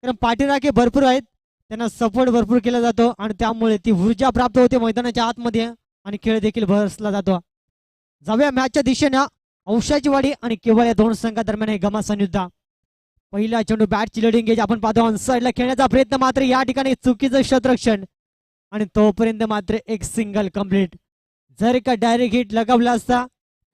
कारण पाठीराखे भरपूर आहेत, त्यांना सपोर्ट भरपूर केला जातो आणि त्यामुळे ती ऊर्जा प्राप्त होते मैदानाच्या आतमध्ये आणि खेळ देखील बसला जातो. जाऊया मॅचच्या दिशेनं. औषाची वाडी आणि केवळ या दोन संघादरम्यान हे घमासान युद्ध. पहिला चेंडू बॅटची लोडिंग गेज आपण पाहतो ऑन साइडला खेळण्याचा प्रयत्न, मात्र या ठिकाणी चुकीचं शतरक्षण आणि तोपर्यंत मात्र एक सिंगल कंप्लीट. जर का डायरेक्ट हिट लगावला असता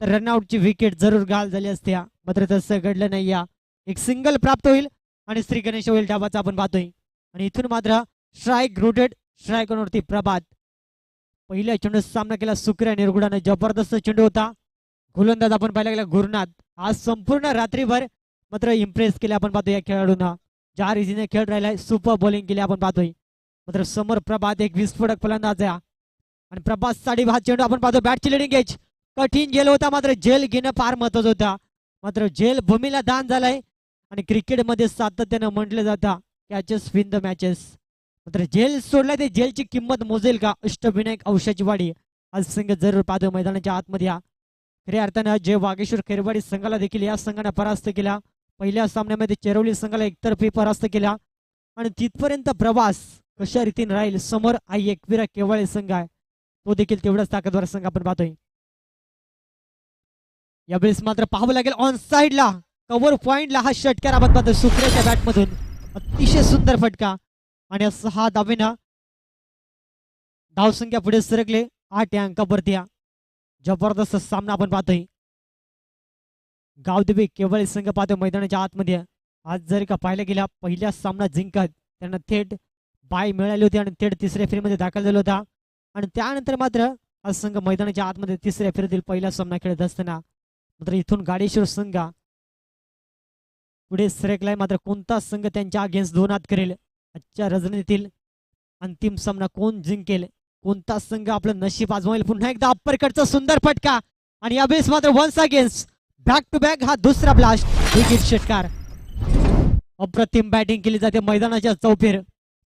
तर रनआउटची विकेट जरूर गाल झाली असत्या, मात्र तसं घडलं नाही. या एक सिंगल प्राप्त होईल आणि श्री गणेश होईल डाबाचा आपण पाहतोय. आणि इथून मात्र स्ट्राईक रोटेड, स्ट्राईकवरती प्रभात. पहिल्या चेंडू सामना केला सुक्रिया निरगुडाने, जबरदस्त चेंडू होता. गोलंदाज आपण पाहायला गेला गुरुनाथ, आज संपूर्ण रात्रीभर मात्र इम्प्रेस केले आपण पाहतोय या खेळाडूंना. ज्या रीतीने खेळ राहिलाय सुपर बॉलिंग केली आपण पाहतोय. मात्र समोर प्रभात एक विस्फोटक फलंदाज आहे आणि प्रभात साठी हा चेंडू आपण पाहतो बॅटची लिडिंग एज. कठीण जेल होता, मात्र जेल घेणं फार महत्वाचं होता. मात्र जेल भूमीला दान झालाय आणि क्रिकेटमध्ये सातत्यानं म्हटलं जातं कॅचेस विन द मॅचेस. मात्र जेल सोडलाय ते जेलची किंमत मोजेल का अष्टविनायक औषाची वाडी. आज संघ जरूर पाहतो मैदानाच्या आतमध्ये. खऱ्या अर्थानं जय वागेश्वर खेरवाडी संघाला देखील या संघाने परास्त केला. पहिल्या सामन्यामध्ये चेरवली संघाला एकतर्फी परास्त केला आणि तिथपर्यंत प्रवास कशा रीतीने राहील समोर आई एकविरा केवळे संघ आहे, तो देखील तेवढाच ताकदवर संघ आपण पाहतोय. यावेळेस मात्र पाहावं लागेल ऑन साइडला कव्हर पॉइंटला हा षटकार आपण पाहतो सुक्रियाच्या बॅटमधून. अतिशय सुंदर फटका आणि असं हा दावेना धावसंख्या पुढे सरकले 8 अंकावरती. जबरदस्त सामना आपण पाहतोय. गावदेवी केवळ संघ पाहतोय मैदानाच्या आतमध्ये. आज जर का पाहायला गेला पहिला सामना जिंकत त्यांना थेट बाय मिळाली होती आणि थेट तिसऱ्या फेरीमध्ये दाखल झाला होता आणि त्यानंतर मात्र हा संघ मैदानाच्या आतमध्ये तिसऱ्या फेरीतील पहिला सामना खेळत असताना मात्र इथून गाडेश्वर संघ पुढे सरकलाय. मात्र कोणता संघ त्यांच्या अगेन्स्ट दोन हात करेल, आजच्या रणनीतील अंतिम सामना कोण जिंकेल, कोणता संघ आपलं नशीब आजमावेल. पुन्हा एकदा अप्परकटचा सुंदर फटका आणि यावेळेस मात्र once against back to back हा दुसरा ब्लास्ट विकेट षटकार. अप्रतिम बॅटिंग केली जाते मैदानाच्या चौफेर.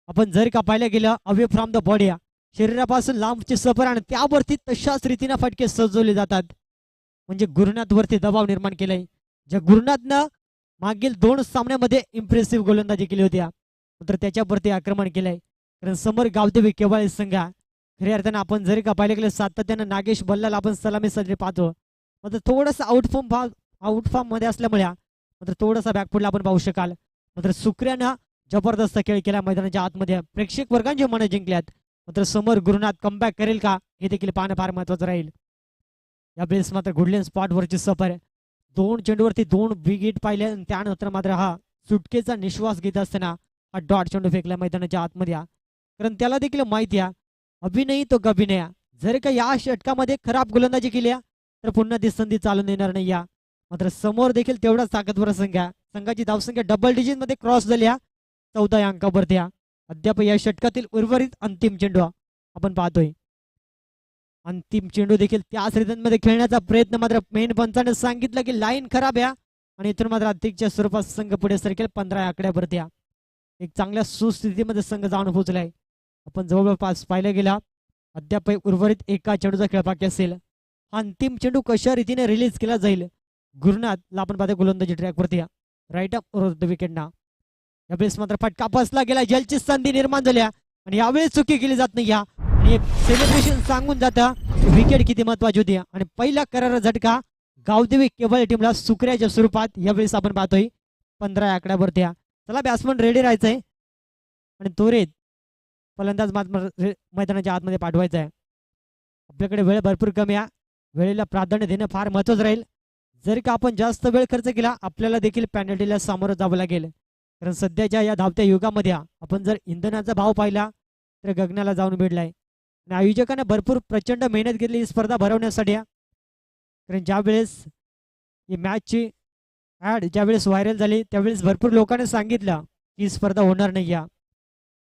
आपण जर का पाहायला गेलं अवे फ्रॉम द बॉडी शरीरापासून लांबचे सफर आणि त्यावरती तशाच रीतीने फटके सजवले जातात. म्हणजे गुरुनाथ वरती दबाव निर्माण केलाय. ज्या गुरुनाथनं मागील 2 सामन्यामध्ये इम्प्रेसिव्ह गोलंदाजी केली होती मात्र त्याच्यावरती आक्रमण केलंय. कारण समोर गावदेवी केवळ संघा खऱ्या अर्थानं आपण जरी का पाहिलं गेलं सातत्यानं नागेश बल्लाल आपण सलामी सजरी पाहतो, मात्र थोडंसं आउटफॉर्म मध्ये असल्यामुळे मात्र थोडासा बॅकफुटला आपण पाहू शकाल. मात्र सुक्रियानं जबरदस्त खेळ केला मैदानाच्या आतमध्ये, प्रेक्षक वर्गांची मनं जिंकल्यात. मात्र समोर गुरुनाथ कमबॅक करेल का हे देखील पाहणं फार महत्वाचं राहील. यावेळेस मात्र गुडलेन स्पॉटवरची सफर 2 चेंडूवरती 2 विकेट पाहिले आणि त्यानंतर मात्र हा सुटकेचा निश्वास घेत असताना हा डॉट चेंडू फेकला मैदानाच्या आतमध्ये. कारण त्याला देखील माहिती आहे अभिनय तो गभिनय, जर का या षटकामध्ये खराब गोलंदाजी केली तर पुन्हा ती संधी चालून येणार नाही. मात्र समोर देखील तेवढाच ताकदवर संघ आहे. संघाची धावसंख्या डबल डिजिट मध्ये क्रॉस झाली 14 अंकावरती. अद्याप या षटकातील उर्वरित अंतिम चेंडू आपण पाहतोय. अंतिम चेंडू देखील त्याच रिदममध्ये खेळण्याचा प्रयत्न, मात्र मेन पंचाने सांगितलं की लाईन खराब आहे आणि इथून मात्र अधिकच्या स्वरूपात संघ पुढे सरकेल 15 आकड्यावरती. एक चांगल्या सुस्थितीमध्ये संघ जाऊन पोहोचलाय. आपण जवळपास पाहिलं गेला अद्याप उर्वरित एका चेंडूचा खेळ बाकी असेल. हा अंतिम चेंडू कशा रीतीने रिलीज केला जाईल गुरुनाथला आपण पाहतो गोलंदाजी ट्रॅकवरती राईट अप द विकेटना. यावेळेस मात्र फटका बसला गेला, जलची संधी निर्माण झाल्या आणि यावेळेस चुकी केली जात नाही आणि एक सेलिब्रेशन सांगून जातं विकेट किती महत्वाची होती. आणि पहिला करारा झटका गावदेवी केवळ टीमला सुक्रियाच्या स्वरूपात यावेळेस आपण पाहतोय 15 आकड्यावरती. चला बॅट्समन रेडी राहायचंय आणि त्वरित फलंदाज मैदानाच्या आतमध्ये पाठवायचा आहे. आपल्याकडे वेळ भरपूर कमी आहे, वेळेला प्राधान्य देणं फार महत्वाचं राहील. जर का आपण जास्त वेळ खर्च केला आपल्याला देखील पेनल्टीला सामोरं जावं लागेल. कारण सध्याच्या या धावत्या युगामध्ये आपण जर इंधनाचा भाव पाहिला तर गगनाला जाऊन भिडलाय आणि आयोजकांना भरपूर प्रचंड मेहनत घेतली ही स्पर्धा भरवण्यासाठी. कारण ज्या वेळेस ही मॅचची ॲड ज्यावेळेस व्हायरल झाली त्यावेळेस भरपूर लोकांनी सांगितलं की ही स्पर्धा होणार नाही.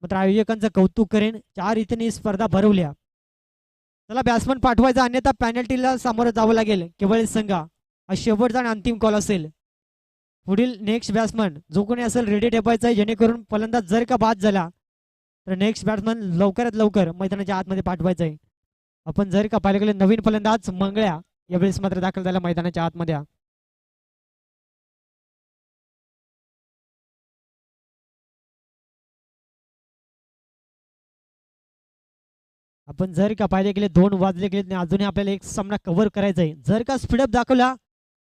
मात्र आयोजकांचं कौतुक करेन ज्या रीतीने ही स्पर्धा भरवल्या. चला बॅट्समन पाठवायचा अन्यथा पेनल्टीला सामोरं जावं लागेल केवळ संघ. हा शेवटचा आणि अंतिम कॉल असेल. पुढील नेक्स्ट बॅट्समन जो कोणी असेल रेडी ठेवायचा आहे, जेणेकरून फलंदाज जर का बाद झाला तर नेक्स्ट बॅट्समन लवकरात लवकर मैदानाच्या आतमध्ये पाठवायचा आहे. आपण जर का पाहिलं गेलं नवीन फलंदाज मंगळ्या यावेळेस मात्र दाखल झाला मैदानाच्या आतमध्ये. आपण जर का पाहिले गेले 2 वाजले गेले आणि अजूनही आपल्याला एक सामना कव्हर करायचा आहे. जर का स्पीडअप दाखवला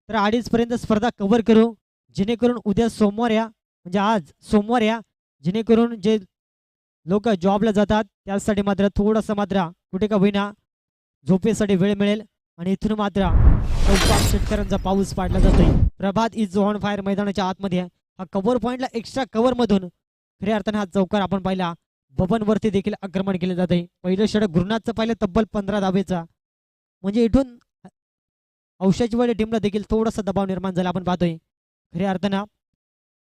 तर 2:30 पर्यंत स्पर्धा कव्हर करू, जेणेकरून उद्या सोमवार या म्हणजे आज सोमवार या जेणेकरून जे लोक जॉबला जातात त्यासाठी मात्र थोडंसं मात्र कुठे का होईना झोपेसाठी वेळ मिळेल. आणि इथून मात्र चौपाट शेतकऱ्यांचा पाऊस पाडला जातोय. प्रभात इज ऑन फायर मैदानाच्या आतमध्ये हा कव्हर पॉईंटला एक्स्ट्रा कव्हर मधून खऱ्या अर्थाने हा चौकार आपण पाहिला. बबनवरती देखील आक्रमण केले जाते. पहिलं षटक गुरुनाथचं पाहिलं तब्बल 15 धावेचा, म्हणजे इथून औषधवाडी टीमला देखील थोडासा दबाव निर्माण झाला आपण पाहतोय. खऱ्या अर्थानं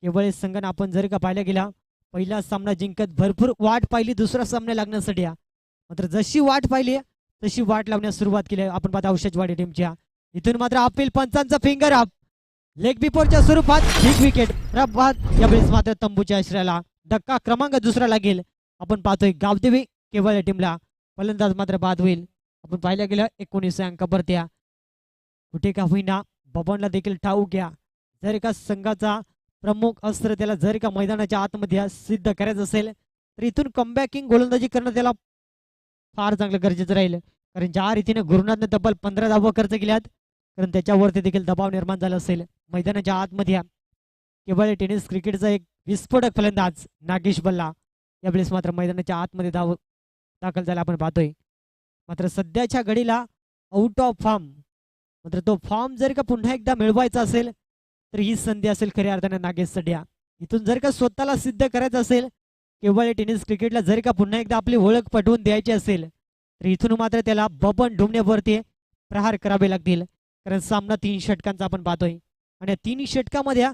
केवळ संघानं आपण जर का पाहिला गेला पहिला सामना जिंकत भरपूर वाट पाहिली दुसरा सामना लागण्यासाठी, मात्र जशी वाट पाहिली तशी वाट लावण्यास सुरुवात केली आपण पाहतो औषधवाडी टीमच्या. इथून मात्र अपील पंचांचा फिंगर अप लेग बिफोरच्या स्वरूपात बिग विकेट प्रभात यावेळेस मात्र तंबूच्या आश्रयाला धक्का क्रमांक दुसरा लागेल आपण पाहतोय. गावदेवी केवळ टीमला फलंदाज मात्र बाद होईल. आपण पाहिलं गेलं 19 अंकावरती कुठे का होईना बबनला देखील ठाऊक घ्या जर का संघाचा प्रमुख अस्त्र त्याला जर का मैदानाच्या आतमध्ये सिद्ध करायचं असेल तर इथून कमबॅकिंग गोलंदाजी करणं त्याला फार चांगलं गरजेचं राहील. कारण ज्या रीतीने गुरुनाथने तब्बल 15 धावा खर्च केल्यात कारण त्याच्यावरती देखील दबाव निर्माण झाला असेल. मैदानाच्या आतमध्ये केवळ टेनिस क्रिकेटचा एक विस्फोटक फलंदाज नागेश बल्ला यावेळेस मात्र मैदानाच्या आतमध्ये धाव दाखल झाला आपण पाहतोय. मात्र सध्याच्या घडीला आउट ऑफ फॉर्म, मात्र तो फॉर्म जर का पुन्हा एकदा मिळवायचा असेल तर ही संधी असेल खऱ्या अर्थाने नागेश सड्या. इथून जर का स्वतःला सिद्ध करायचं असेल केवळ टेनिस क्रिकेटला जर का पुन्हा एकदा आपली ओळख पटवून द्यायची असेल तर इथून मात्र त्याला बबन ढुमण्यावरती प्रहार करावे लागतील. कारण सामना 3 षटकांचा आपण पाहतोय आणि 3 षटकामध्ये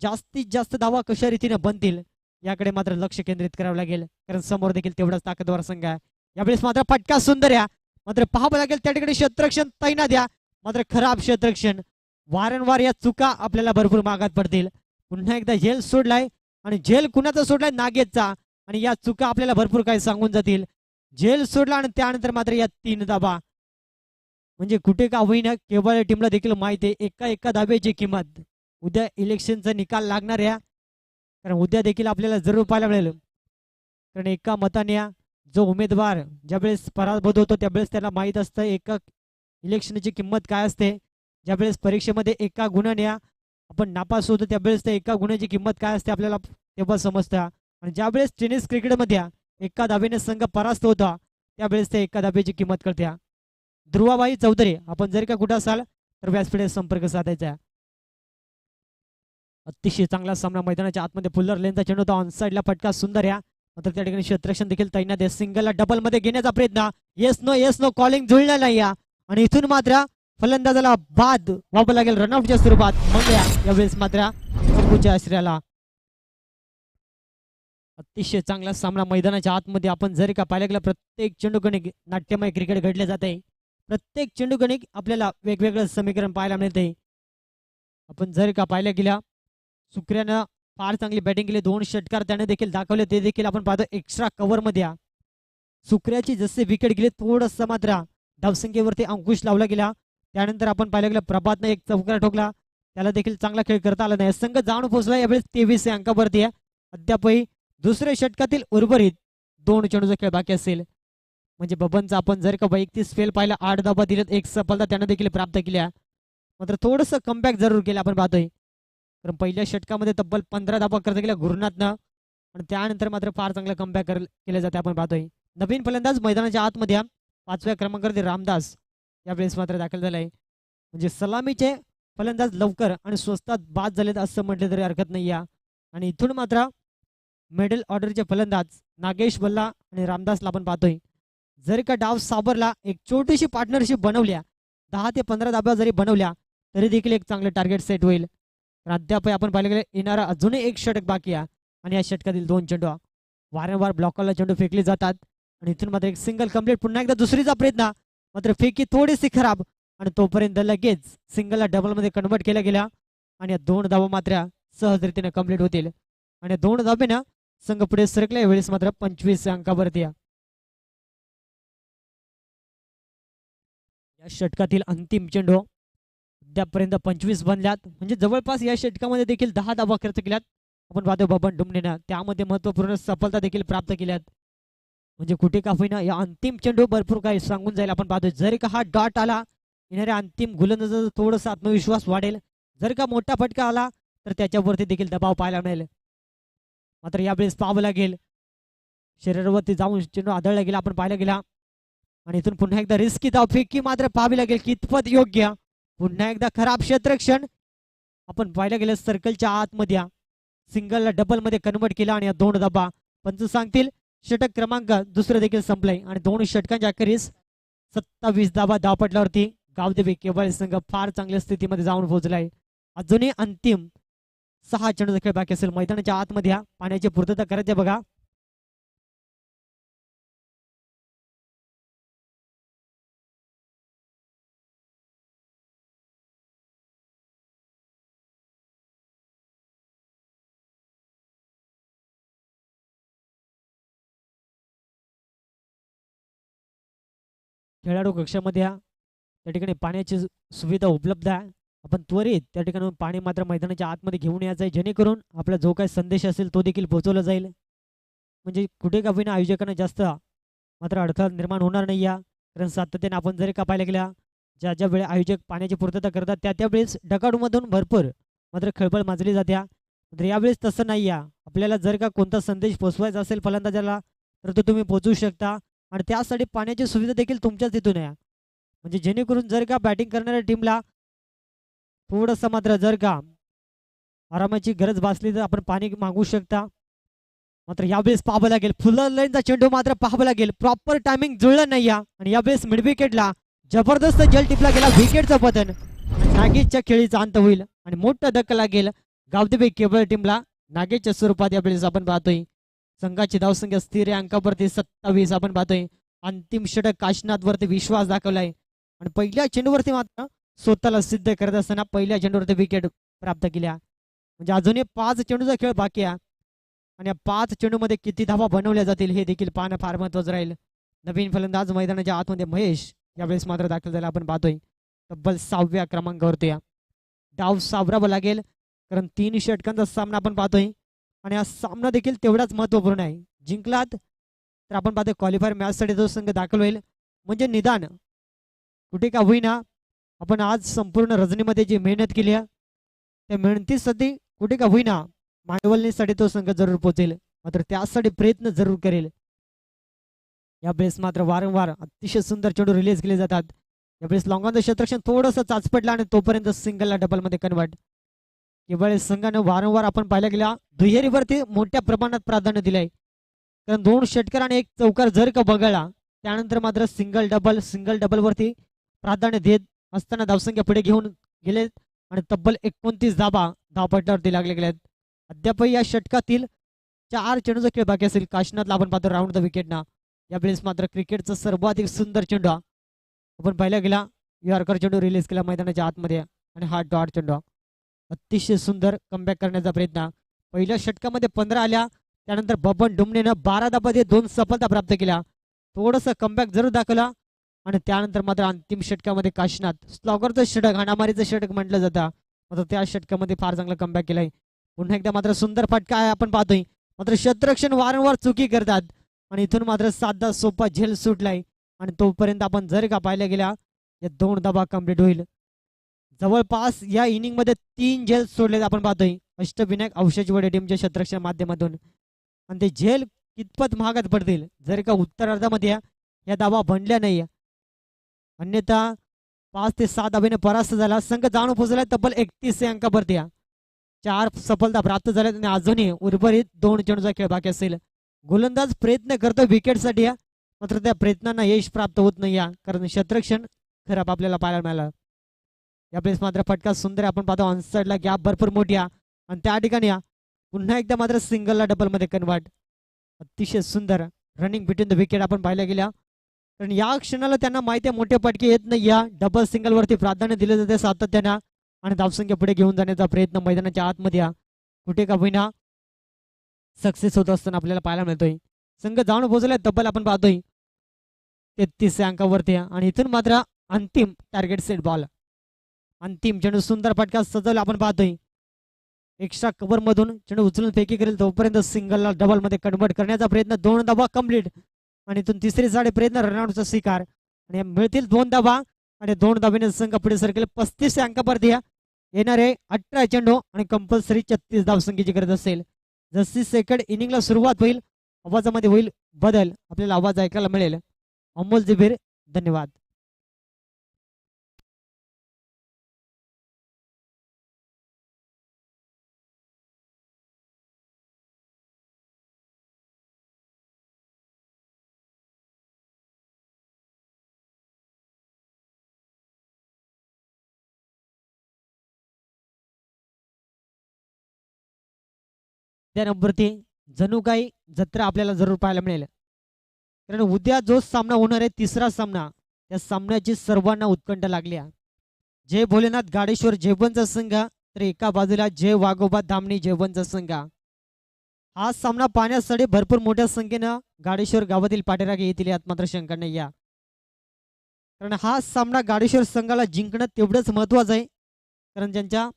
जास्तीत जास्त धावा कशा रीतीने बनतील याकडे मात्र लक्ष केंद्रित करावं लागेल. कारण समोर देखील तेवढाच ताकदवर संघ आहे. यावेळेस मात्र फटका सुंदर या, मात्र पाहावं लागेल त्या ठिकाणी क्षेत्ररक्षण तैनात द्या, मात्र खराब क्षेत्ररक्षण. वारंवार या चुका आपल्याला भरपूर मागात पडतील. पुन्हा एकदा झेल सोडलाय आणि झेल कुणाचा सोडलाय नागेशचा, आणि या चुका आपल्याला भरपूर काही सांगून जातील. झेल सोडला आणि त्यानंतर मात्र या 3 धाबा, म्हणजे कुठे का होईना केवळ टीमला देखील माहिती आहे एका एका धाब्याची किंमत. उद्या इलेक्शनचा निकाल लागणार आहे, कारण उद्या देखील आपल्याला जरूर पाहायला मिळेल. कारण एका मताने जो उमेदवार ज्यावेळेस पराभूत होतो त्यावेळेस त्याला माहीत असतं एका इलेक्शनची किंमत काय असते. ज्यावेळेस परीक्षेमध्ये एका गुणाने आपण नापास होतो त्यावेळेस त्या एका गुणाची किंमत काय असते आपल्याला तेव्हा समजतं. आणि ज्यावेळेस टेनिस क्रिकेटमध्ये एका धाब्याने संघ परास्त होता त्यावेळेस त्या एका धाब्याची किंमत कळते. ध्रुवाबाई चौधरी, आपण जर का कुठं असाल तर व्यासपीठात संपर्क साधायचा. अतिशय चांगला सामना मैदानाच्या आतमध्ये पुल्लर लेनचा चेंडू होता. ऑन साईडला फटका सुंदर या, मात्र त्या ठिकाणी क्षेत्ररक्षण देखील तैनात आहे. सिंगलला डबल मध्ये घेण्याचा प्रयत्न, येस नो कॉलिंग जुळला नाही या, आणि इथून मात्र फलंदाजाला बाद व्हावं लागेल रनआउटच्या स्वरूपात. मग यावेळेस मात्र तंबूच्या आश्रयाला अतिशय चांगला सामना मैदानाच्या आतमध्ये आपण जर का पाहिलं गेलं प्रत्येक चेंडू गणिक नाट्यमय क्रिकेट घडले जात आहे. प्रत्येक चेंडू गणिक आपल्याला वेगवेगळं समीकरण पाहायला मिळते. आपण जर का पाहिलं गेल्या सुक्र्यानं फार चांगली बॅटिंग केली, 2 षटकार त्याने देखील दाखवले, ते देखील आपण पाहतो एक्स्ट्रा कव्हर मध्ये. सुक्र्याची जसे विकेट गेले थोडंसं मात्र धावसंख्येवरती अंकुश लावला गेला. त्यानंतर आपण पाहिलं गेलं प्रभातने एक चौकार ठोकला, त्याला देखील चांगला खेळ करता आला नाही. संघ जाऊन पोहोचला यावेळेस 23 अंकावरती आहे. अद्यापही दुसऱ्या षटकातील उर्वरित 2 चेंडूचा खेळ बाकी असेल. म्हणजे बबनचा आपण जर का वैयक्तिक फेल पाहिला 8 धावा दिलेत, 1 सफलता त्याने देखील प्राप्त केल्या, मात्र थोडंसं कमबॅक जरूर केलं आपण पाहतोय. कारण पहिल्या षटकामध्ये तब्बल 15 धावा खर्च केल्या गुरुनाथनं, आणि त्यानंतर मात्र फार चांगलं कमबॅक केलं जाते आपण पाहतोय. नवीन फलंदाज मैदानाच्या आतमध्ये 5व्या क्रमांकावरती रामदास यावेळेस मात्र दाखल झालाय. म्हणजे सलामीचे फलंदाज लवकर आणि स्वस्तात बाद झालेत असं म्हटलं तरी हरकत नाही या. आणि इथून मात्र मिडल ऑर्डरचे फलंदाज नागेश बल्ला आणि रामदासला आपण पाहतोय. जर का डाव साबरला एक छोटीशी पार्टनरशिप बनवल्या, 10 ते 15 धाब्या जरी बनवल्या तरी देखील एक चांगलं टार्गेट सेट होईल. अद्याप आपण पाहिलं गेलं येणारा अजूनही एक षटक बाकी आहे, आणि या षटकातील 2 चेंडू वारंवार ब्लॉकरला चेंडू फेकले जातात. आणि इथून मात्र एक सिंगल कम्प्लीट, पुन्हा एकदा दुसरीचा प्रयत्न, मात्र फेकी थोडीशी खराब, आणि तोपर्यंत लगेच सिंगलला डबलमध्ये कन्वर्ट केला गेला, आणि या 2 धावा मात्र सहजरीतीने कम्प्लीट होतील. आणि 2 धाब्यानं संघ पुढे सरकल्या. वेळेस मात्र 25 अंकावरती या षटकातील अंतिम चेंडू. अद्यापर्यंत 25 बनल्यात, म्हणजे जवळपास या षटकामध्ये देखील 10 धावा खर्च केल्यात आपण पाहतो बबन डुमनेनं. त्यामध्ये महत्वपूर्ण सफलता देखील प्राप्त केल्यात. म्हणजे कुठे का होईना या अंतिम चेंडू भरपूर काही सांगून जाईल आपण पाहतोय. जर का हा डॉट आला येणाऱ्या अंतिम गोलंदाजाचा थोडासा आत्मविश्वास वाढेल. जर का मोठा फटका आला तर त्याच्यावरती देखील दबाव पाहायला मिळेल. मात्र यावेळेस पाहावं लागेल शरीरावरती जाऊन चेंडू आदळला गेला आपण पाहायला गेला. आणि इथून पुन्हा एकदा रिस्की धावफेकी मात्र पाहावी लागेल कितपत योग्य. पुन्हा एकदा खराब क्षेत्ररक्षण आपण पाहायला गेलं सर्कलच्या आतमध्ये सिंगलला डबल मध्ये कन्वर्ट केला आणि 2 धाबा पंच सांगतील षटक क्रमांक दुसरं देखील संपलंय आणि 2 षटकांच्या अखेरीस 27 धाबा धावपटल्यावरती गावदेवी केवळ संघ फार चांगल्या स्थितीमध्ये जाऊन पोहोचलाय. अजूनही अंतिम 6 चेंडूचा खेळ बाकी असेल. मैदानाच्या आतमध्ये पाण्याची पूर्तता करायची बघा. खेळाडू कक्षामध्ये त्या ठिकाणी पाण्याची सुविधा उपलब्ध आहे. आपण त्वरित त्या ठिकाणी पाणी मात्र मैदानाच्या आतमध्ये घेऊन यायचं आहे जेणेकरून आपला जो काही संदेश असेल तो देखील पोहोचवला जाईल. म्हणजे कुठे का होईना आयोजकांना जास्त मात्र अडथळा निर्माण होणार नाही या. कारण सातत्याने आपण जरी का पाहायला गेल्या ज्या ज्या वेळी आयोजक पाण्याची पूर्तता करतात त्या वेळेस डकाडूमधून भरपूर मात्र खळबळ माजली जात्या. तर यावेळेस तसं नाही या. आपल्याला जर का कोणता संदेश पोचवायचा असेल फलंदाजाला तर तो तुम्ही पोचवू शकता आणि त्यासाठी पाण्याची सुविधा देखील तुमच्याच तिथून आहे. म्हणजे जेणेकरून जर का बॅटिंग करणाऱ्या टीमला थोडंसं मात्र जर का आरामाची गरज भासली तर आपण पाणी मागू शकता. मात्र यावेळेस पाहावं लागेल फुल लाईनचा चेंडू मात्र पाहावं लागेल प्रॉपर टायमिंग जुळलं नाही या. आणि यावेळेस मिड विकेटला जबरदस्त जल टिपला गेला विकेटचं पतन. नागेशच्या खेळीचा अंत होईल आणि मोठा धक्का लागेल गावदेवी केबळ टीमला. नागेशच्या स्वरूपात यावेळेस आपण पाहतोय संघाची धावसंख्या स्थिर अंकावरती 27 आपण पाहतोय. अंतिम षटक काशीनाथ वरती विश्वास दाखवलाय आणि पहिल्या चेंडूवरती मात्र स्वतःला सिद्ध करत असताना पहिल्या चेंडूवरती विकेट प्राप्त केल्या. म्हणजे अजूनही 5 चेंडूचा खेळ बाकी आहे आणि या 5 चेंडूमध्ये किती धावा बनवल्या जातील हे देखील पाहणं फार महत्वाचं राहील. नवीन फलंदाज मैदानाच्या आतमध्ये महेश यावेळेस मात्र दाखल झाला आपण पाहतोय तब्बल 6व्या क्रमांकावरती. डाव सावरावा लागेल कारण 3 षटकांचा सामना आपण पाहतोय आणि हा सामना देखील तेवढाच महत्वपूर्ण आहे. जिंकलात तर आपण पाहतोय क्वालिफायर मॅचसाठी जो संघ दाखल होईल म्हणजे निदान कुठे का होईना आपण आज संपूर्ण रजनीमध्ये जी मेहनत केली आहे त्या मेहनतीसाठी कुठे का होईना मांडवलनीसाठी तो संघ जरूर पोहोचेल. मात्र त्यासाठी प्रयत्न जरूर करेल. यावेळेस मात्र वारंवार अतिशय सुंदर चेंडू रिलीज केले जातात. यावेळेस लॉंगांचं क्षेत्ररक्षण थोडंसं चाचपडलं आणि तोपर्यंत सिंगलला डबलमध्ये कन्वर्ट. केवळ संघानं वारंवार आपण पाहायला गेला दुहेरीवरती मोठ्या प्रमाणात प्राधान्य दिलंय. कारण 2 षटकार आणि 1 चौकार जर का बघायला त्यानंतर मात्र सिंगल डबल वरती प्राधान्य देत असताना धावसंख्या पुढे घेऊन गेले आणि तब्बल 29 धाबा धावपट्ट्यावरती लागले गेलेत. अद्यापही या षटकातील 4 चेंडूचा खेळ बाकी असेल. काशीनाथला आपण पाहतो राऊंड द विकेटना. यावेळेस मात्र क्रिकेटचा सर्वाधिक सुंदर चेंडू आपण पाहिला गेला यॉर्कर चेंडू रिलीज केला मैदानाच्या आतमध्ये आणि हा डॉट चेंडू अतिशय सुंदर कमबॅक करण्याचा प्रयत्न. पहिल्या षटकामध्ये 15 आल्या त्यानंतर बबन डुमनेनं 12 धाबामध्ये 2 सफलता प्राप्त केल्या. थोडंसं कमबॅक जरूर दाखवला आणि त्यानंतर मात्र अंतिम षटकामध्ये काशीनाथ स्लॉगरचं षटक हाणामारीचं षटक म्हटलं जातं मात्र त्या षटकामध्ये फार चांगलं कमबॅक केलंय. पुन्हा एकदा मात्र सुंदर फटका आहे आपण पाहतोय. मात्र क्षेत्ररक्षण वारंवार चुकी करतात आणि इथून मात्र साधा सोपा झेल सुटलाय आणि तोपर्यंत आपण जर का पाहायला गेला या 2 धाबा कंप्लीट होईल. जवळपास या इनिंग मध्ये 3 झेल सोडले आपण पाहतोय अष्टविनायक औषधवडे टीमच्या क्षेत्ररक्षण माध्यमातून. आणि ते झेल कितपत महागात पडतील जर का उत्तरार्धामध्ये या धाबा बनल्या नाही. अन्यथा 5 ते 7 धाब्याने परास्त झाला. संघ जाणून पोहोचला तब्बल 31 अंकावरती. 4 सफलता प्राप्त झाल्या आणि अजूनही उर्वरित 2 चेंडूचा खेळ बाकी असेल. गोलंदाज प्रयत्न करतो विकेटसाठी मात्र त्या प्रयत्नांना यश प्राप्त होत नाही कारण क्षेत्ररक्षण खराब आपल्याला पाहायला मिळालं. यावेळेस मात्र फटका सुंदर आपण पाहतो ऑनसाइडला गॅप भरपूर मोठी आणि त्या ठिकाणी पुन्हा एकदा मात्र सिंगलला डबलमध्ये कन्वर्ट. अतिशय सुंदर रनिंग बिटवीन द विकेट आपण पाहायला गेल्या कारण या क्षणाला त्यांना माहिती आहे मोठे फटके येत नाही. डबल सिंगल वरती प्राधान्य दिले जाते सातत्यानं आणि धावसंख्या पुढे घेऊन जाण्याचा प्रयत्न मैदानाच्या आतमध्ये कुठे का होईना सक्सेस होत असताना आपल्याला पाहायला मिळतोय. संघ जाऊन पोहोचलाय तब्बल आपण पाहतोय 33 अंकावरती आणि इथून मात्र अंतिम टार्गेट सेट बॉल. अंतिम चेंडू सुंदर फटका सजवला आपण पाहतोय. एक्स्ट्रा कव्हर मधून चेंडू उचलून फेकी करेल तोपर्यंत सिंगलला डबल मध्ये कन्वर्ट करण्याचा प्रयत्न. 2 धावा कंप्लीट आणि इथून तिसरी साडे प्रयत्न रनआउटचा स्वीकार आणि मिळतील 2 धावा आणि 2 धाब्याने संघ पुढे सरकेल 35 अंकापर्यंत येणारे 18 चेंडू आणि कंपल्सरी 36 धावसंख्येची गरज असेल. जशी सेकंड इनिंगला सुरुवात होईल आवाजामध्ये होईल बदल, आपल्याला आवाज ऐकायला मिळेल. अमोल जिबीर, धन्यवाद. त्या नंबरती जणू काही जत्रा आपल्याला जरूर पाहायला मिळेल. कारण उद्या जो सामना होणार आहे तिसरा सामना, त्या सामन्याची सर्वांना उत्कंठ लागली आहे. जय भोलेनाथ गाडेश्वर जेवणचा संघ तर एका बाजूला जय वाघोबा धामणी जेवणचा संघ. हा सामना पाहण्यासाठी भरपूर मोठ्या संख्येनं गाडेश्वर गावातील पाठीराखे येतील यात मात्र शंका नाही या. कारण हा सामना गाडेश्वर संघाला जिंकणं तेवढंच महत्वाचं आहे. कारण ज्यांच्या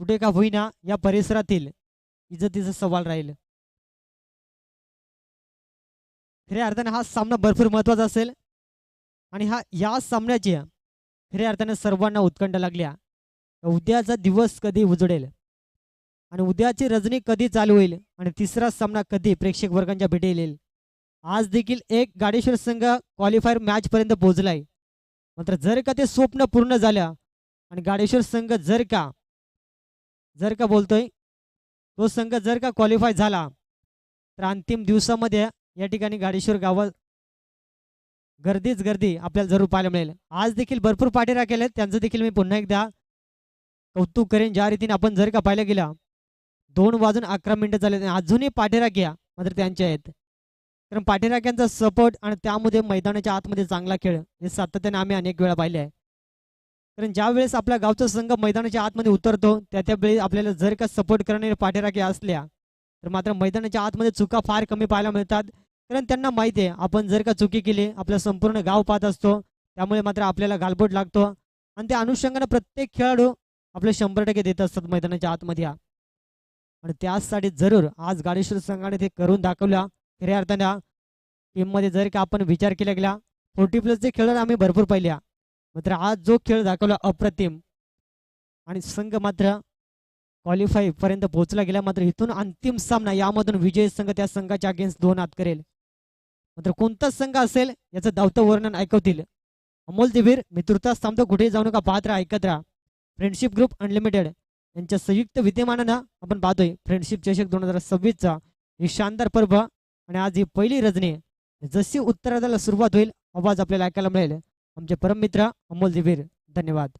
कुठे का होईना या परिसरातील इज्जतीचा सवाल राहील. खऱ्या अर्थाने हा सामना भरपूर महत्वाचा असेल आणि या सामन्याची खऱ्या अर्थाने सर्वांना उत्कंठ लागल्या. उद्याचा दिवस कधी उजडेल आणि उद्याची रजनी कधी चालू होईल आणि तिसरा सामना कधी प्रेक्षक वर्गांच्या भेटी येईल. आज देखील एक गाडेश्वर संघ क्वालिफायर मॅच पर्यंत पोहोचलाय. मात्र जर का ते स्वप्न पूर्ण झालं आणि गाडेश्वर संघ जर का बोलतोय तो संघ जर का क्वालिफाय झाला तर अंतिम दिवसामध्ये या ठिकाणी गाडेश्वर गावात गर्दीच गर्दी आपल्याला जरूर पाहायला मिळेल. आज देखील भरपूर पाठीराख केले, त्यांचं देखील मी पुन्हा एकदा कौतुक करेन. ज्या रीतीने आपण जर का पाहायला गेला 2:11 झाले अजूनही पाठीराख घ्या मात्र त्यांचे आहेत. कारण पाठीराख्यांचा सपोर्ट आणि त्यामध्ये मैदानाच्या आतमध्ये चांगला खेळ हे सातत्याने आम्ही अनेक वेळा पाहिले आहे. कारण ज्या वेळेस आपल्या गावचा संघ मैदानाच्या आतमध्ये उतरतो त्यावेळी आपल्याला जर का सपोर्ट करणारे पाठीराखे असल्या तर मात्र मैदानाच्या आतमध्ये चुका फार कमी पाहायला मिळतात. कारण त्यांना माहिती आहे आपण जर का चुकी केली आपलं संपूर्ण गाव पाहत असतो, त्यामुळे मात्र आपल्याला गालबोट लागतो आणि त्या अनुषंगाने प्रत्येक खेळाडू आपले 100% देत असतात मैदानाच्या आतमध्ये. आणि त्यासाठी जरूर आज गाडेश्वर संघाने ते करून दाखवलं. खऱ्या अर्थाने टीममध्ये जर का आपण विचार केला गेला 40+ खेळ आम्ही भरपूर पाहिल्या, मात्र आज जो खेळ दाखवला अप्रतिम आणि संघ मात्र क्वालिफाय पर्यंत पोहोचला गेला. मात्र इथून अंतिम सामना यामधून विजय संघ त्या संघाच्या अगेन्स्ट 2 हात करेल. मात्र कोणता संघ असेल याचं धावतं वर्णन ऐकवतील अमोल जिबीर. मी तुर्तास थांबतो, कुठेही जाऊ नका, पाहत राहा, ऐकत राहा. फ्रेंडशिप ग्रुप अनलिमिटेड यांच्या संयुक्त विद्यमानानं आपण पाहतोय फ्रेंडशिप चषक 2026चा ही शानदार पर्व. आणि आज ही पहिली रजनी जशी उत्तरार्धाला सुरुवात होईल आवाज आपल्याला ऐकायला मिळेल. आमचे परम मित्र अमोल जिबीर, धन्यवाद.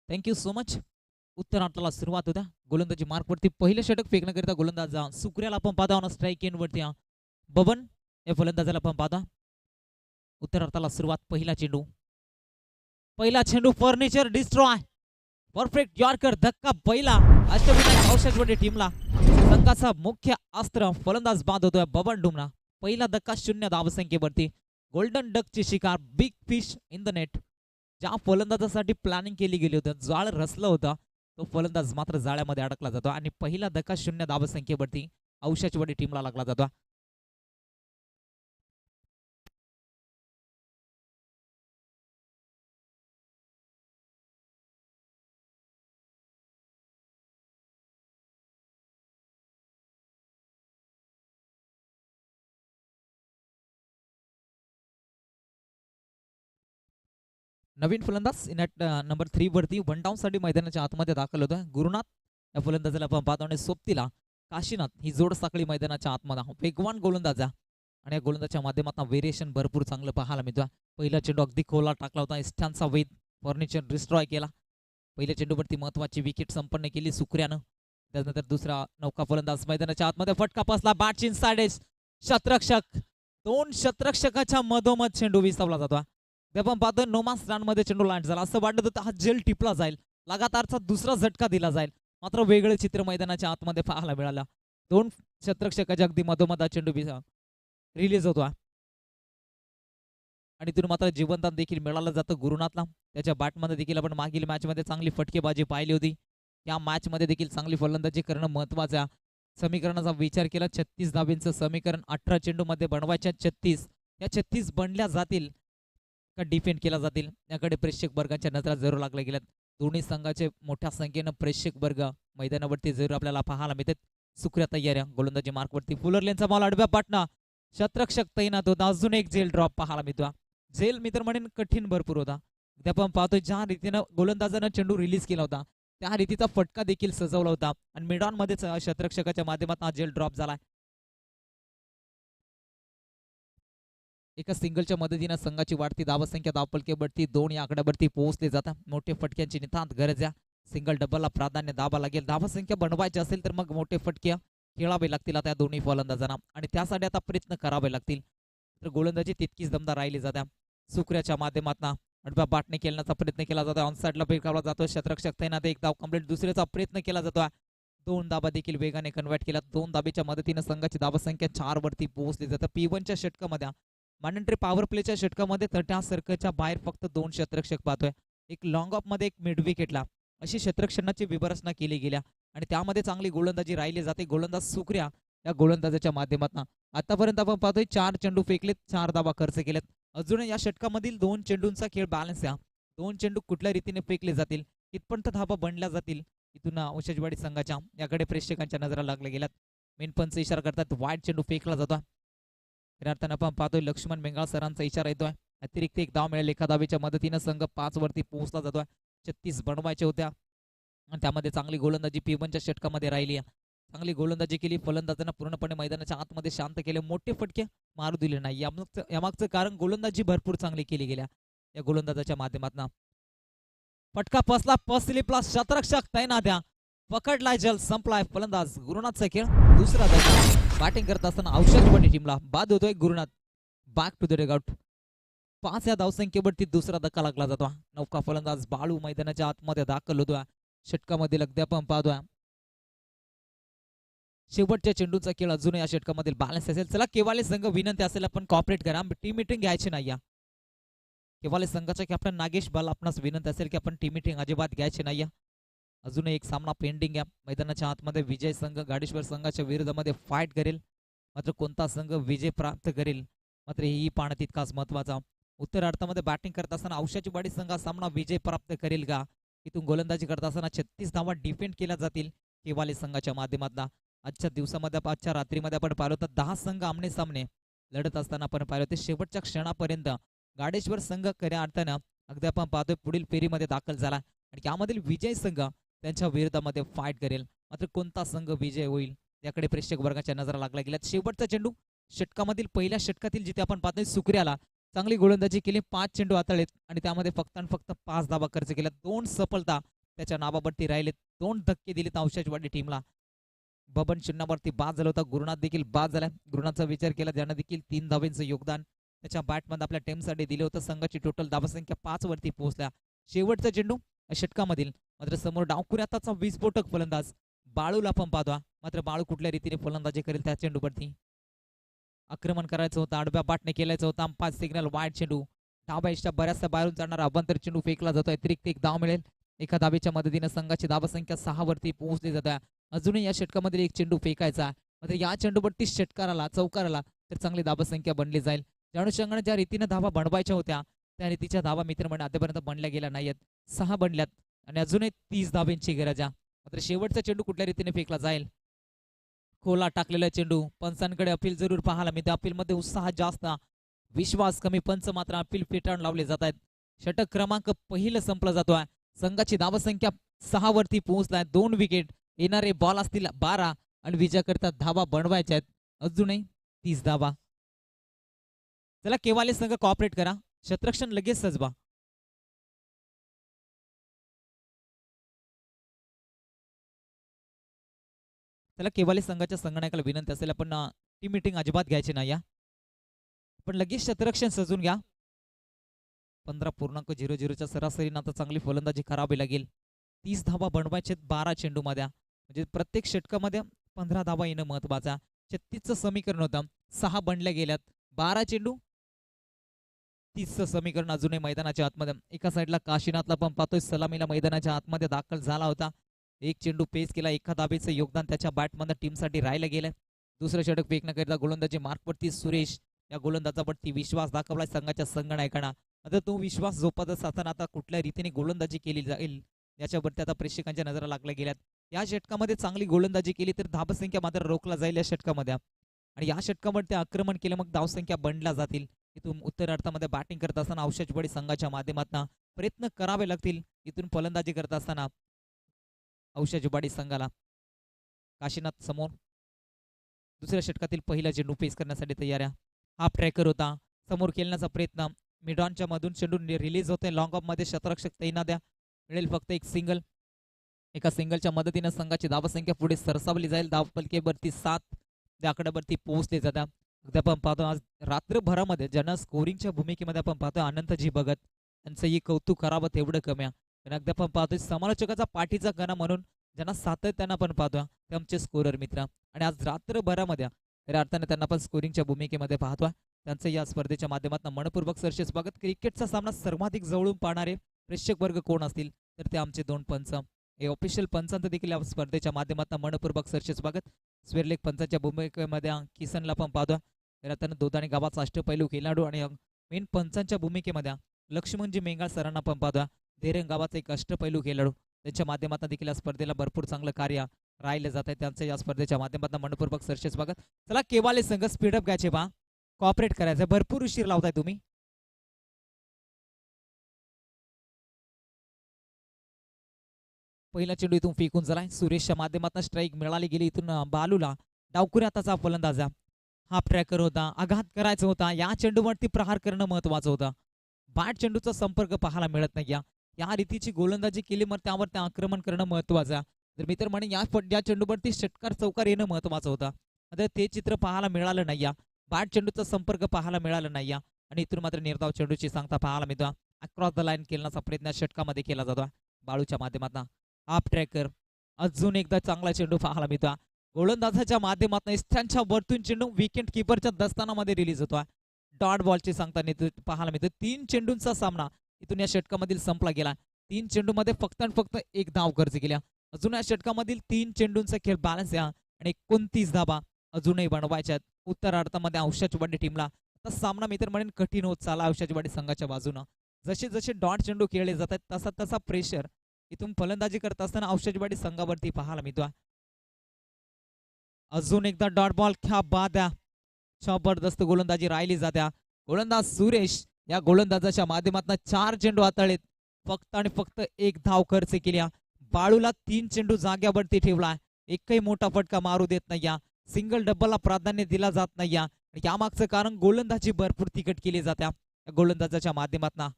Thank you so much. उत्तरार्धाला सुरुवात होत्या गोलंदाजी मार्कवरती पहिले षटक फेकण्याकरिता गोलंदाज सुक्रियाला आपण पाहता स्ट्राईक एंडवरती बबन या फलंदाजाला आपण पाहता. उत्तरार्धाला सुरुवात, पहिला चेंडू फर्निचर डिस्ट्रॉय, परफेक्ट यॉर्कर, धक्का पहिला अष्टविनायक औषधवडी टीमला संघाचा मुख्य अस्त्र फलंदाज बाद होतोय बबन डुमना. पहिला धक्का 0 धावसंख्येवरती. गोल्डन डकची शिकार, big fish in the net. ज्या फलंदाजासाठी प्लॅनिंग केली गेली होती, जाळ रचलं होतं, तो फलंदाज मात्र जाळ्यामध्ये अडकला जातो आणि पहिला धक्का 0 धावसंख्येवरती औषधवडी टीमला लागला जातो. नवीन फलंदाज नेट नंबर 3 वरती 1 डाऊन साठी मैदानाच्या आतमध्ये दाखल होता गुरुनाथ या फलंदाजाला आपण पाहतो आणि सोबतीला काशीनाथ ही जोड साखळी मैदानाच्या आतमध्ये. वेगवान गोलंदाज आणि या गोलंदाजच्या माध्यमातून व्हेरिएशन भरपूर चांगलं पाहायला मिळतं. पहिला चेंडू अगदी खोला टाकला होता, इस्टांचा वेध, फर्निचर डिस्ट्रॉय केला. पहिल्या चेंडूवरती महत्वाची विकेट संपन्न केली सुक्रियानं. त्यानंतर दुसरा नौका फलंदाज मैदानाच्या आतमध्ये फटका पासला, बॅटची इनसाइड एज, शतरक्षक, 2 शतरक्षकाच्या मधोमध चेंडू विसावला जातो. ते आपण पाहतोय नोमास मध्ये चेंडू लँड झाला. असं वाटत होतं हा जेल टिपला जाईल, लगातारचा दुसरा झटका दिला जाईल. मात्र वेगळं चित्र मैदानाच्या आतमध्ये पाहायला मिळालं. दोन क्षेत्ररक्षकाच्या अगदी मधोमध हा चेंडू रिलीज होतो आणि तिथून मात्र जीवनदान देखील मिळालं जातं गुरुनाथला. त्याच्या बॅटमध्ये देखील आपण मागील मॅचमध्ये चांगली फटकेबाजी पाहिली होती. या मॅचमध्ये देखील चांगली फलंदाजी करणं महत्त्वाचं. समीकरणाचा विचार केला 36 धाबींचं समीकरण 18 चेंडूमध्ये बनवायच्या 36. या 36 बनल्या जातील का डिफेंड केला जातील याकडे प्रेक्षक वर्गाच्या नजरा जरूर लागल्या गेल्यात. दोन्ही संघाचे मोठ्या संख्येनं प्रेक्षक वर्ग मैदानावरती जरूर आपल्याला पाहायला मिळतात. सुखऱ्या तयाऱ्या गोलंदाजी मार्कवरती फुलरलेनचा बॉल आडव्या पाटणा शतरक्षक तैनात होता. अजून एक जेल ड्रॉप पाहायला मिळतो. जेल मी तर म्हणेन कठीण भरपूर होता. आपण पाहतोय ज्या रीतीनं गोलंदाजानं चेंडू रिलीज केला होता त्या रीतीचा फटका देखील सजवला होता आणि मिडॉन मध्येच शतरक्षकाच्या माध्यमातून हा जेल ड्रॉप झाला. एका सिंगलच्या मदतीनं संघाची वाढती धावसंख्या धावपलकेवरती 2 या आकड्यावरती पोहोचले जातात. मोठे फटक्यांची नितांत गरज आहे. सिंगल डबलला प्राधान्य दाबा लागेल. धावसंख्या बनवायची असेल तर मग मोठे फटके खेळावे लागतील आता या दोन्ही फलंदाजांना आणि त्यासाठी आता प्रयत्न करावे लागतील. तर गोलंदाजी तितकीच दमदार राहिली जाते. सुकऱ्याच्या माध्यमातून आडव्या बाटने खेळण्याचा प्रयत्न केला जातो. ऑनसाइडला फेकावला जातो. शतरक्षक तैनात एक धाव कंप्लीट. दुसऱ्याचा प्रयत्न केला जातो. 2 धाबा देखील वेगाने कन्वर्ट केला. 2 धाबीच्या मदतीनं संघाची धावसंख्या 4 वरती पोहोचली जाते. P1च्या षटकामध्ये मॅन्डेटरी पॉवर प्लेच्या षटकामध्ये 30 सर्कलच्या बाहेर फक्त 2 शतरक्षक पाहतोय. एक लॉंग ऑफ मध्ये एक मिड विकेटला अशी शतरक्षणाची विभारचना केली गेल्या आणि त्यामध्ये चांगली गोलंदाजी राहिली जाते. गोलंदाज सुकऱ्या या गोलंदाजाच्या माध्यमातून आतापर्यंत आपण पाहतोय 4 चेंडू फेकलेत, 4 धाबा खर्च केलेत. अजून या षटकामधील 2 चेंडूंचा खेळ बॅलन्स आहे. 2 चेंडू कुठल्या रीतीने फेकले जातील, कितपर्यंत धाबा बनल्या जातील इथून औषधवाडी संघाच्या याकडे प्रेक्षकांच्या नजरा लागल्या गेल्यात. मेन पंच इशारा करतात वाईट चेंडू फेकला जातो. खऱ्या अर्थानं आपण पाहतोय लक्ष्मण बेंगाळ सरांचा इशारा येतोय. अतिरिक्त एक धाव मिळेल. एका धावेच्या मदतीनं संघ 5 वरती पोहोचला जातोय. 36 बनवायच्या होत्या आणि त्यामध्ये चांगली गोलंदाजी P1च्या षटकामध्ये राहिली. चांगली गोलंदाजी केली. फलंदाजांना पूर्णपणे मैदानाच्या आतमध्ये शांत केले. मोठे फटके मारू दिले नाही. यामागचं कारण गोलंदाजी भरपूर चांगली केली गेल्या या गोलंदाजाच्या माध्यमातून. फटका पसलीपला शतरक्षक तैनात. पकडलाय जल संपलाय फलंदाज. गुरुनाथचा खेळ दुसरा धक्का. बॅटिंग करत असताना औषधवाडी टीमला बाद होतोय. Gurunath back to the dugout. 5 या धावसंख्येवरती दुसरा धक्का लागला जातो. नौका फलंदाज बाळू मैदानाच्या आतमध्ये दाखल होतोय. षटकामध्ये लगद्या आपण पाहतोय. शेवटच्या चेंडूचा खेळ अजून या षटकामधील बॅलन्स असेल. चला केवाले संघ विनंती असेल आपण कॉपरेट करा. टीम मीटिंग घ्यायची नाही. केवाले संघाचा कॅप्टन नागेश बाल आपणास विनंती असेल की आपण टीम मीटिंग अजिबात घ्यायची नाही. अजून एक सामना पेंडिंग आहे. मैदानाच्या आतमध्ये विजय संघ गाडेश्वर संघाच्या विरोधामध्ये फाईट करेल. मात्र कोणता संघ विजय प्राप्त करेल मात्र ही पाहणं तितकाच महत्वाचा. उत्तरार्धामध्ये बॅटिंग करत असताना औषधवाडी संघ सामना विजय प्राप्त करेल का. इथून गोलंदाजी करत असताना 36 धावा डिफेंड केल्या जातील केवाले संघाच्या माध्यमातून. आजच्या दिवसामध्ये आजच्या रात्रीमध्ये आपण पाहिलं तर 10 संघ आमने सामने लढत असताना आपण पाहिलं ते शेवटच्या क्षणापर्यंत गाडेश्वर संघ खऱ्या अर्थानं अगदी आपण पाहतोय पुढील फेरीमध्ये दाखल झाला आणि यामधील विजय संघ त्यांच्या विरोधामध्ये फाईट करेल. मात्र कोणता संघ विजय होईल याकडे प्रेक्षक वर्गाच्या नजरा लागल्या गेल्या. शेवटचा चेंडू षटकामधील पहिल्या षटकातील जिथे आपण पाहतोय सुकऱ्याला चांगली गोलंदाजी केली. 5 चेंडू हाताळलेत आणि त्यामध्ये फक्त आणि फक्त 5 धावा खर्च केल्या. 2 सफलता त्याच्या नावावरती राहिलेत. 2 धक्के दिलेत औषधवाडी टीमला. बबन शून्यावरती बाद झाला होता. गुरुनाथ देखील बाद झाला. गुरुनाथचा विचार केला ज्यानं देखील 3 धावेंचं योगदान त्याच्या बॅटमध्ये आपल्या टीमसाठी दिलं होतं. संघाची टोटल धावसंख्या 5 वरती पोहोचल्या. शेवटचा चेंडू षटकामधील मात्र समोर डावखुऱ्याचा विस्फोटक फलंदाज बाळूला आपण पाहतो. मात्र बाळू कुठल्या रीतीने फलंदाजी करेल त्या चेंडूवरती. आक्रमण करायचं होतं. आडव्या बाटने केलायचं होतं. 5 सिग्नल वाईड चेंडू. धाबा इष्टा बऱ्याचशा बाहेरून जाणारा अभ्यंतर चेंडू फेकला जातो. अतिरिक्त एक धाव मिळेल. एका धावेच्या मदतीने संघाची धावसंख्या 6 वरती पोहोचली जाते. अजूनही या षटकामध्ये एक चेंडू फेकायचा. मात्र या चेंडूवरती षटकाराला चौकाराला तर चांगली धावसंख्या बनली जाईल. ज्या अनुषंगाने ज्या रीतीने धावा बनवायच्या होत्या त्या रीतीच्या धावा मित्रमंडळ आतापर्यंत बनल्या गेल्या नाहीयेत. 6 बनल्यात आणि अजूनही 30 धावेंची गरज आहे. मात्र शेवटचा चेंडू कुठल्या रीतीने फेकला जाईल. खोला टाकलेला चेंडू. पंचांकडे अपील जरूर पाहायला मिळते. अपीलमध्ये उत्साह जास्त, विश्वास कमी. पंच मात्र अपील फेटाळून लावले जात आहेत. षटक क्रमांक पहिलं संपला जातोय. संघाची धावसंख्या 6 वरती पोहोचलाय. 2 विकेट. येणारे बॉल असतील 12 आणि विजयाकरता धावा बनवायच्या आहेत अजूनही 30 धावा. चला केवाले संघ कॉपरेट करा. शतरक्षण लगेच सजवा. चला केवाले संघाच्या संगणकाला विनंती असेल आपण टीम मीटिंग अजिबात घ्यायची नाही. पण लगेच शतरक्षण सजून घ्या. 15.00च्या सरासरीनं आता चांगली फलंदाजी करावी लागेल. 30 धावा बनवायचे 12 चेंडूमध्ये, म्हणजे प्रत्येक षटकामध्ये 15 धावा येणं महत्वाचं. 36चं समीकरण होतं, 6 बनल्या गेल्यात. 12 चेंडू 30चं समीकरण अजूनही मैदानाच्या आतमध्ये. एका साईडला काशीनाथला पण पाहतोय सलामीला मैदानाच्या आतमध्ये दाखल झाला होता. एक चेंडू पेस केला, एका धाबेचं योगदान त्याच्या बॅटमध्ये टीमसाठी राहिलं गेलं. दुसरं षटक फेकण्याकरिता गोलंदाजी मार्कवरती सुरेश, या गोलंदाजावरती विश्वास दाखवलाय संघाच्या संगणकानं. आता तो विश्वास जोपासत असताना आता कुठल्या रीतीने गोलंदाजी केली जाईल याच्यावरती आता प्रेक्षकांच्या नजरा लागल्या गेल्यात. या षटकामध्ये चांगली गोलंदाजी केली तर धाबसंख्या मात्र रोखला जाईल या षटकामध्ये, आणि या षटकामध्ये आक्रमण केलं मग धावसंख्या बनल्या जातील. इथून उत्तरार्धामध्ये बॅटिंग करत असताना औषधबडी संघाच्या माध्यमातून प्रयत्न करावे लागतील. इथून फलंदाजी करत असताना औषधबडी संघाला काशीनाथ समोर दुसऱ्या षटकातील पहिला चेंडू पेस करण्यासाठी तयार आहे. हाफ ट्रॅकर होता, समोर खेळण्याचा प्रयत्न, मिडॉनच्या मधून चेंडू रिलीज होते. लॉंग ऑफ मध्ये शतरक्षक तैनात द्या, मिळेल फक्त एक सिंगल. एका सिंगलच्या मदतीने संघाची धावसंख्या पुढे सरसावली जाईल. धावफलकेवरती 7 त्या आकड्यावरती पोहोचले जातात. अगदी आपण पाहतो आज रात्रभरामध्ये ज्यांना स्कोरिंगच्या भूमिकेमध्ये आपण पाहतो अनंतजी भगत यांचंही कौतुक करावं तेवढं कमी आहे. आणि अगदी आपण पाहतोय समालोचकाचा पाठीचा कणा म्हणून ज्यांना सातत्यानं आपण पाहतोय ते आमचे स्कोरर मित्र, आणि आज रात्रभरामध्ये खऱ्या अर्थाने त्यांना पण स्कोरिंगच्या भूमिकेमध्ये पाहतोय. त्यांचं या स्पर्धेच्या माध्यमातून मनपूर्वक सरसे स्वागत. क्रिकेटचा सामना सर्वाधिक जवळून पाहणारे प्रेक्षक वर्ग कोण असतील तर ते आमचे 2 पंच, हे ऑफिशियल पंचांचं देखील या स्पर्धेच्या माध्यमातून मनपूर्वक सरसे स्वागत. स्वेरलेख पंचांच्या भूमिकेमध्ये किसनला पण पाहतोय. खऱ्या अर्थानं दोदानी गावाचा अष्टपैलू खेळाडू, आणि मेन पंचांच्या भूमिकेमध्ये लक्ष्मणजी मेंगाळ सरांना पण पाहतोय. धेरंग गावाचा एक अष्टपैलू खेळाडू, त्यांच्या माध्यमातून देखील या स्पर्धेला भरपूर चांगलं कार्य राहिलं जात आहे. त्यांचं या स्पर्धेच्या माध्यमातून मनपूर्वक सरसे स्वागत. चला केवाले संघ स्पीडअप घ्यायचे पहा, कॉपरेट करायचं, भरपूर उशीर लावताय तुम्ही. पहिला चेंडू इथून फेकून झालाय. सुरेशच्या माध्यमातून स्ट्राईक मिळाली गेली. इथून बालूला डावकुरी हाताचा फलंदाजा, हाफ ट्रॅकर होता, आघात करायचा होता. या चेंडूवरती प्रहार करणं महत्वाचं होतं. बॅट चेंडूचा संपर्क पाहायला मिळत नाही. या रीतीची गोलंदाजी केली मग त्यावरती आक्रमण करणं महत्वाचं. तर मी तर म्हणे या चेंडूवरती षटकार चौकार येणं महत्वाचं होतं. आता ते चित्र पाहायला मिळालं नाही. बॅट चेंडूचा संपर्क पाहायला मिळाला नाही, आणि इथून मात्र निर्धाव चेंडूची सांगता पाहायला मिळतो. अक्रॉस द लाईन खेळण्याचा प्रयत्न षटकामध्ये केला जातो बाळूच्या माध्यमातून. हाफ ट्रॅकर, अजून एकदा चांगला चेंडू पाहायला मिळतो. गोलंदाजाच्या माध्यमातून त्यांच्या वरतून चेंडू विकेट किपरच्या दस्तानामध्ये रिलीज होतो. डॉट बॉलची सांगता पाहायला मिळतो. 3 चेंडूंचा सामना इथून या षटकामधील संपला गेला. 3 चेंडूमध्ये फक्त 1 धाव खर्च केल्या. अजून या षटकामधील 3 चेंडूंचा खेळ बॅलन्स आहे, आणि 29 धावा अजूनही बनवायच्यात. उत्तरार्धामध्ये औषधवाडी टीमला आता सामना मी तर म्हणेन कठीण होत चालला औषधवाडी संघाच्या बाजूनं. जसे जसे डॉट चेंडू खेळले जातात तसा तसा प्रेशर इथून फलंदाजी करत असताना औषधवाडी संघावरती पाहायला मिळतो. अजून एकदा डॉट बॉल, क्या बाद आहे. जबरदस्त गोलंदाजी राहिली जात्या. गोलंदाज सुरेश, या गोलंदाजाच्या माध्यमातून 4 चेंडू हाताळलेत, फक्त आणि फक्त 1 धाव खर्च केल्या. बाळूला 3 चेंडू जाग्यावरती ठेवला, एकही मोठा फटका मारू देत नाही. सिंगल डबलला प्राधान्य दिला जात नाही. यामागचं कारण गोलंदाजी भरपूर तिकट केली जात्या गोलंदाजाच्या माध्यमातून.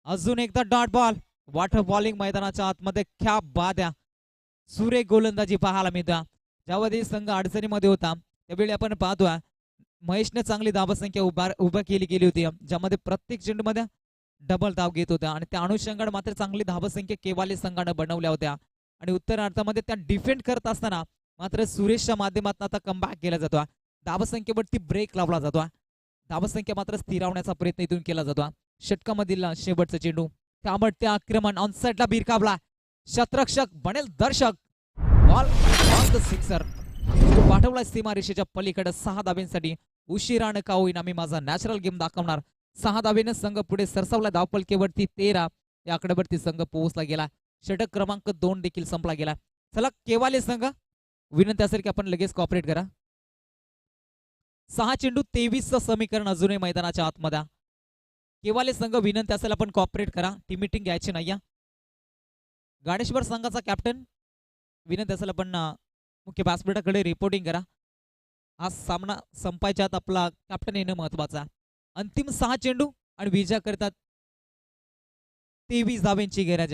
अजून एकदा डॉट बॉल, वॉटर बॉलिंग मैदानाच्या आतमध्ये, क्या बाद आहे. सुरेख गोलंदाजी पाहायला मिळते. ज्यावेळी संघ अडचणीमध्ये होता त्यावेळी आपण पाहतोय महेशने चांगली धावसंख्या उभा केली गेली होती, ज्यामध्ये प्रत्येक चेंडूमध्ये डबल धाव घेत होत्या, आणि त्या अनुषंगाने मात्र चांगली धावसंख्या केवाले संघाने बनवल्या होत्या. आणि उत्तरार्धामध्ये त्या डिफेंड करत असताना मात्र सुरेशच्या माध्यमातून आता कमबॅक केला जातो. धावसंख्येवरती ब्रेक लावला जातो. धावसंख्या मात्र स्थिरावण्याचा प्रयत्न इथून केला जातो. षटकामधील शेवटचा चेंडू, त्यामुळे ते आक्रमण ऑनसाइडला भिरकावला. शतरक्षक बनेल दर्शक, बॉल ऑन द सिक्सर पाठवला सीमारेषेच्या पलीकडे. 6 धाब्यांसाठी उशिरानं का होईना मी माझा नॅचरल गेम दाखवणार. 6 धाब्याने संघ पुढे सरसावला. धावपलकेवरती 13 या आकड्यावरती संघ पोहोचला गेला. षटक क्रमांक 2 देखील संपला गेला. चला केवाले संघ, विनंती असेल की आपण लगेच कॉपरेट करा. 6 चेंडू 23चं समीकरण अजूनही मैदानाच्या आतमध्ये. केवाले संघ, विनंती असेल आपण कॉपरेट करा, टीम मीटिंग घ्यायची नाही. गाडेश्वर संघाचा कॅप्टन, विनंती असेल आपण मुख्य व्यासपीठाकडे रिपोर्टिंग करा. हा सामना संपायच्या आत आपला कॅप्टन येणं महत्वाचा. अंतिम 6 चेंडू आणि विजय करतात 23 धाब्यांची गरज.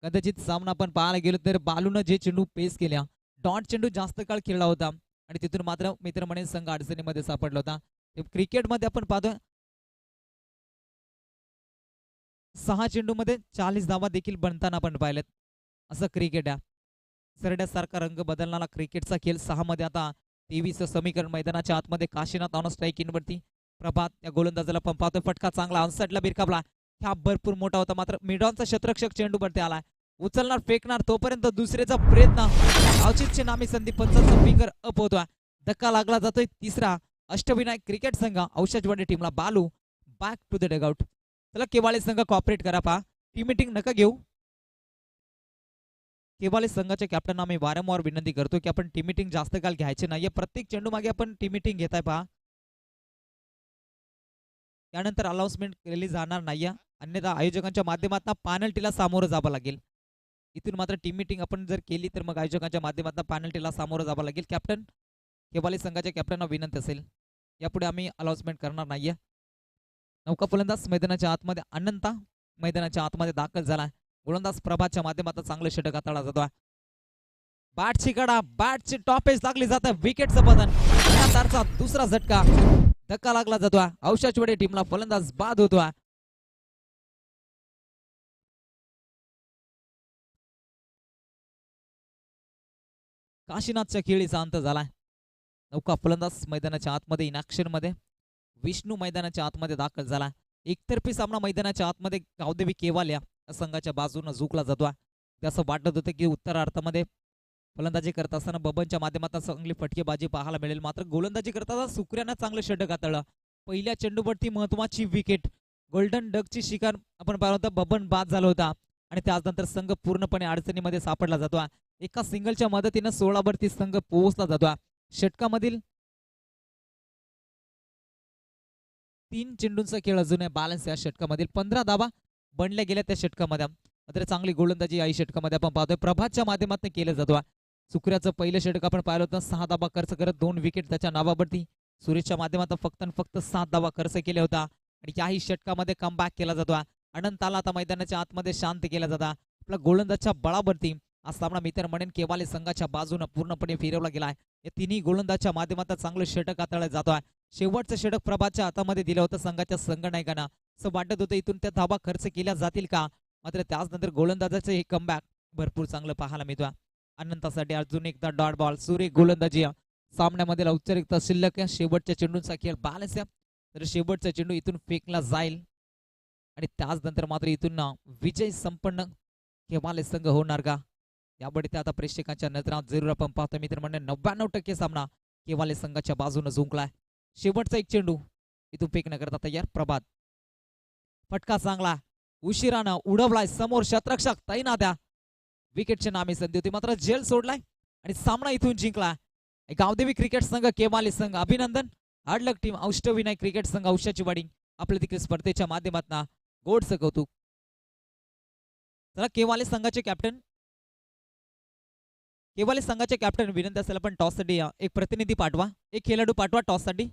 कदाचित सामना आपण पाहायला गेलो तर बालूनं जे चेंडू पेस केल्या, डॉट चेंडू जास्त काळ खेळला होता, आणि तिथून मात्र मित्र म्हणे संघ अडचणीमध्ये सापडला होता. क्रिकेटमध्ये आपण पाहतोय 6 चेंडूमध्ये 40 धावा देखील बनताना आपण पाहिलेत. असं क्रिकेट आहे. सरड्यासारखा रंग बदलणारा क्रिकेटचा खेळ 6 मध्ये आता 23 समीकरण मैदानाच्या आतमध्ये काशीनाथ ऑन स्ट्राईक इनवरती. प्रभात या गोलंदाजाला पंपावतोय, फटका चांगला ऑनसाइडला बिरकावला. ह्या भरपूर मोठा होता, मात्र मिडॉनचा क्षेत्ररक्षक चेंडूवरती आलाय. उचलणार फेकणार तोपर्यंत दुसरेचा प्रयत्न. अवचितची नामी संधी, पंचाचा फिंगर अप होतोय. धक्का लागला जातोय. तिसरा अष्टविनायक क्रिकेट संघ औषधवाडी टीमला Balu back to the dugout. चला केवाळे संघ कॉपरेट करा पहा. टीम मीटिंग नका घेऊ. केवाळे संघाच्या कॅप्टनना मी वारंवार विनंती करतो की आपण टीम मीटिंग जास्त काळ घ्यायचे नाहीये. प्रत्येक चेंडू मागे आपण टीम मीटिंग घेताय पहा. त्यानंतर अनाउन्समेंट केली जाणार नाहीये, अन्यथा आयोजकांच्या माध्यमातून पॅनल्टीला सामोरं जावं लागेल. इथून मात्र टीम मीटिंग आपण जर केली तर मग आयोजकांच्या माध्यमातून पॅनल्टीला सामोरं जावं लागेल. कॅप्टन केवाळे संघाच्या कॅप्टनना विनंती असेल, यापुढे आम्ही अनाउन्समेंट करणार नाहीये. नौका फलंदाज मैदानाच्या आतमध्ये अनंता मैदानाच्या आतमध्ये दाखल झालाय. गोलंदाज प्रभातच्या माध्यमातून चांगलं षटक हाताळला जातोय. बॅटची कडा, बॅटची टॉपेज लागली जातं. विकेटचं पतन. तारचा दुसरा झटका, धक्का लागला जातोय. औषधवाडी टीमला फलंदाज बाद होतोय. काशीनाथच्या खेळीचा अंत झालाय. नौका फलंदाज मैदानाच्या आतमध्ये इनॅक्शन मध्ये. विष्णू मैदानाच्या आतमध्ये दाखल झाला. एकतर्फी सामना मैदानाच्या आतमध्ये गावदेवी केवाल्या संघाच्या बाजूने झुकला जातोय. ते असं वाटत होतं की उत्तरार्धामध्ये फलंदाजी करत असताना बबनच्या माध्यमातून चांगली फटकेबाजी पाहायला मिळेल, मात्र गोलंदाजी करताना सुकऱ्यानं चांगलं षटक हाताळलं. पहिल्या चेंडूवरती महत्वाची विकेट, गोल्डन डकची शिकार आपण पाहिलं होतं. बबन बाद झाला होता आणि त्यानंतर संघ पूर्णपणे अडचणीमध्ये सापडला जातोय. एका सिंगलच्या मदतीनं 16 वरती संघ पोहोचला जातोय. षटकामधील 3 चेंडूंचा खेळ अजूनही बॅलन्स. या षटकामधील 15 धावा बनल्या गेल्या त्या षटकामध्ये. मात्र चांगली गोलंदाजी या षटकामध्ये आपण पाहतोय. प्रभातच्या माध्यमातून केलं जातोय. सुकऱ्याचं पहिलं षटक आपण पाहिलं होतं. 6 धावा खर्च करत 2 विकेट त्याच्या नावावरती. सुरेशच्या माध्यमातून फक्त 7 धावा खर्च केल्या होता आणि याही षटकामध्ये कमबॅक केला जातोय. अनंताला आता मैदानाच्या आतमध्ये शांत केला जाता. आपला गोलंदाजच्या बळावरती हा सामना मी तर म्हणेन केवाले संघाच्या बाजूने पूर्णपणे फिरवला गेलाय. या तिन्ही गोलंदाजच्या माध्यमातून चांगलं षटक हाताळलं जातोय. शेवटचं षटक प्रभातच्या हातामध्ये दिलं होतं संघाच्या संघनायकांना. असं वाटत होतं इथून त्या धावा खर्च केल्या जातील का, मात्र त्याचनंतर गोलंदाजाचं हे कमबॅक भरपूर चांगलं पाहायला मिळतोय. अनंतासाठी अजून एकदा डॉट बॉल. सुरेख गोलंदाजी सामन्यामध्ये औपचारिक शिल्लक आहे. शेवटच्या चेंडूंचा खेळ बॅलन्स आहे, तर शेवटचा चेंडू इथून फेकला जाईल आणि त्याचनंतर मात्र इथून विजय संपन्न केवाले संघ होणार का, यामुळे ते आता प्रेक्षकांच्या नजरात जरूर आपण पाहतो. मित्र म्हणजे 99% सामना केवाले संघाच्या बाजूने जिंकलाय. शेवटचा एक चेंडू इथून फेकण्याकरता तयार प्रभात. फटका चांगला, उशिरानं उडवलाय. समोर शतरक्षक तैनात आहे. विकेटची नामी संधी होती, मात्र झेल सोडलाय आणि सामना इथून जिंकला. गावदेवी क्रिकेट संघ केवाले संघ अभिनंदन. हार्डलक टीम अष्टविनायक क्रिकेट संघ औषधची वाडी आपल्या देखील स्पर्धेच्या माध्यमातून गोडचं कौतुक. चला केवाले संघाचे कॅप्टन विनंती असेल आपण टॉससाठी एक प्रतिनिधी पाठवा, एक खेळाडू पाठवा टॉससाठी.